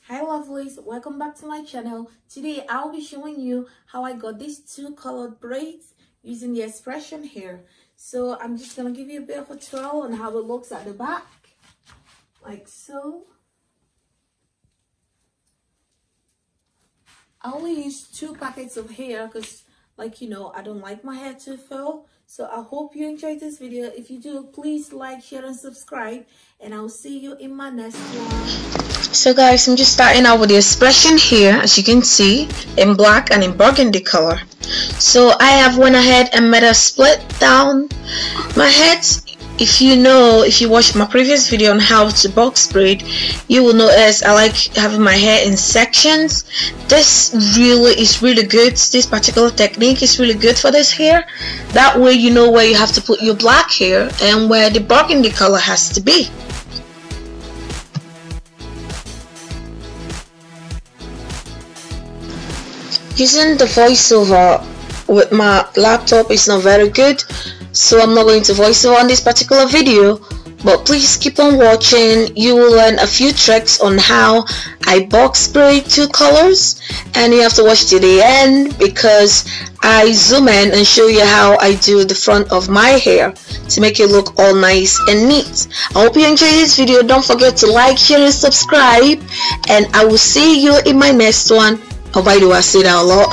Hi lovelies, welcome back to my channel. Today I'll be showing you how I got these two colored braids using the expression here. So I'm just gonna give you a bit of a twirl on how it looks at the back, like so. I only use 2 packets of hair because, like, you know, I don't like my hair to fell. So I hope you enjoyed this video. If you do, please like, share and subscribe, and I'll see you in my next one. So guys, I'm just starting out with the expression here, as you can see, in black and in burgundy color. So I have went ahead and made a split down my head. If you watched my previous video on how to box braid, you will notice I like having my hair in sections. This is really good. This particular technique is really good for this hair. That way you know where you have to put your black hair and where the burgundy color has to be. Using the voiceover with my laptop is not very good, so I'm not going to voiceover on this particular video, but please keep on watching. You will learn a few tricks on how I box braid 2 colors, and you have to watch to the end because I zoom in and show you how I do the front of my hair to make it look all nice and neat. I hope you enjoy this video. Don't forget to like, share and subscribe, and I will see you in my next one. Oh, by the way, I say that a lot.